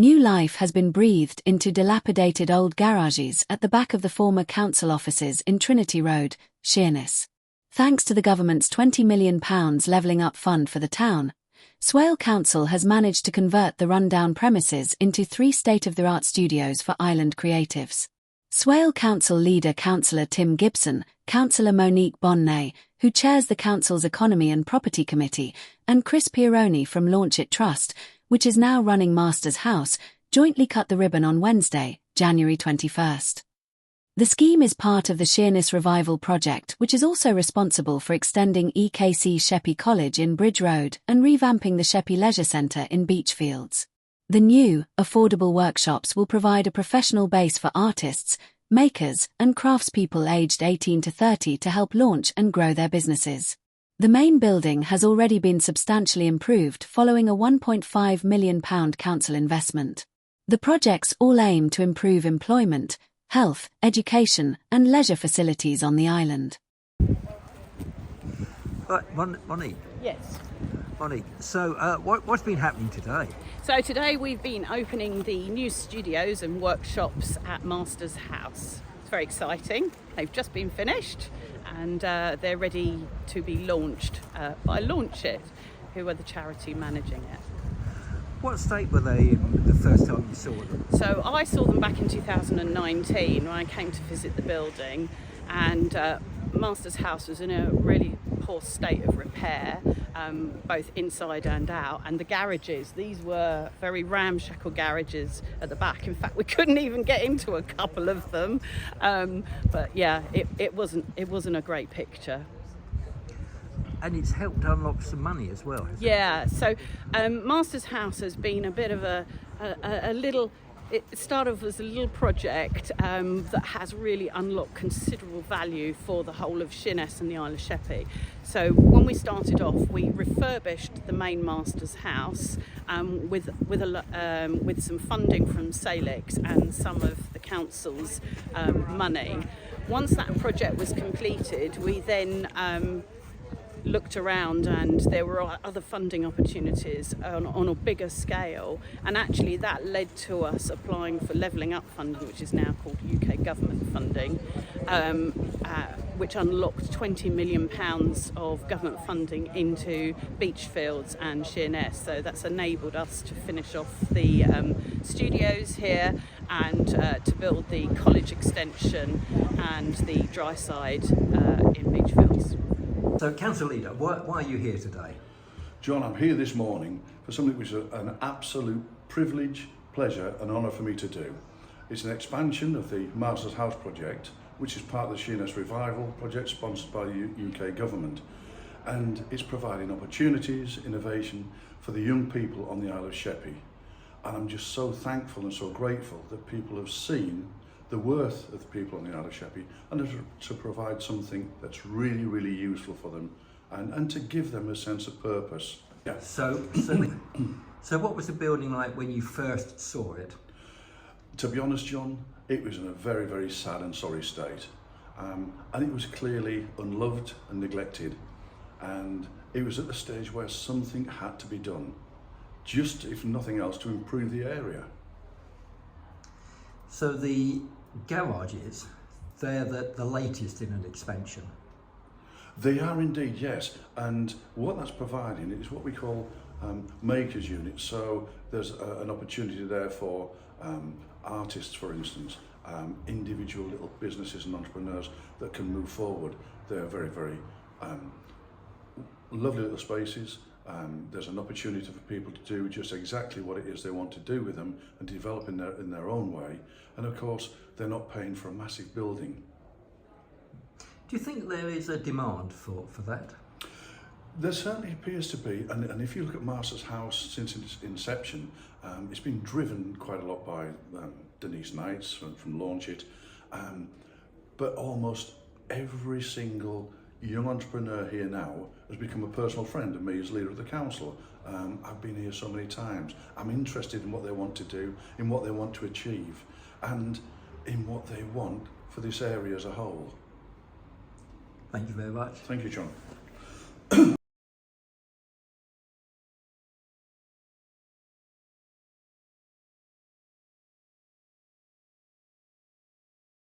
New life has been breathed into dilapidated old garages at the back of the former council offices in Trinity Road, Sheerness. Thanks to the government's £20 million levelling up fund for the town, Swale Council has managed to convert the rundown premises into 3 state-of-the-art studios for island creatives. Swale Council leader Councillor Tim Gibson, Councillor Monique Bonnay, who chairs the council's Economy and Property Committee, and Chris Pieroni from Launch It Trust, which is now running Masters House, jointly cut the ribbon on Wednesday, January 21st. The scheme is part of the Sheerness Revival project, which is also responsible for extending EKC Sheppey College in Bridge Road and revamping the Sheppey Leisure Centre in Beachfields. The new, affordable workshops will provide a professional base for artists, makers, and craftspeople aged 18 to 30 to help launch and grow their businesses. The main building has already been substantially improved following a £1.5 million council investment. The projects all aim to improve employment, health, education, and leisure facilities on the island. Monique. Yes. Monique, so what's been happening today? So today we've been opening the new studios and workshops at Masters House. It's very exciting. They've just been finished and they're ready to be launched by Launch It, who are the charity managing it. What state were they in the first time you saw them? So I saw them back in 2019 when I came to visit the building, and Masters House was in a really poor state of repair, both inside and out, and the garages, these were very ramshackle garages at the back. In fact, we couldn't even get into a couple of them, but yeah, it wasn't a great picture. And it's helped unlock some money as well, hasn't it? Yeah, so Masters House has been a bit of a little, it started off as a little project that has really unlocked considerable value for the whole of Sheerness and the Isle of Sheppey. So when we started off, we refurbished the main Masters House with some funding from Salix and some of the council's money. Once that project was completed, we then looked around and there were other funding opportunities on a bigger scale, and actually that led to us applying for levelling up funding, which is now called UK government funding, which unlocked £20 million of government funding into Beachfields and Sheerness. So that's enabled us to finish off the studios here and to build the college extension and the dry side in Beachfields. So, Council Leader, why are you here today? John, I'm here this morning for something which is an absolute privilege, pleasure and honour for me to do. It's an expansion of the Masters House project, which is part of the Sheerness Revival project sponsored by the UK government. And it's providing opportunities, innovation for the young people on the Isle of Sheppey. And I'm just so thankful and so grateful that people have seen the worth of the people on the Isle of Sheppey and to provide something that's really, really useful for them and to give them a sense of purpose. Yeah. So what was the building like when you first saw it? To be honest, John, it was in a very, very sad and sorry state. And it was clearly unloved and neglected. And it was at the stage where something had to be done, just if nothing else, to improve the area. So the garages, they're the latest in an expansion. They are indeed, yes. And what that's providing is what we call makers units. So there's an opportunity there for artists, for instance, individual little businesses and entrepreneurs that can move forward. They're very, very lovely little spaces. There's an opportunity for people to do just exactly what it is they want to do with them and develop in their own way. And of course, they're not paying for a massive building. Do you think there is a demand for that? There certainly appears to be, and if you look at Masters House since its inception, it's been driven quite a lot by Denise Knights from Launch It, but almost every single young entrepreneur here now has become a personal friend of me as leader of the council. I've been here so many times. I'm interested in what they want to do, in what they want to achieve, and in what they want for this area as a whole. Thank you very much. Thank you, John.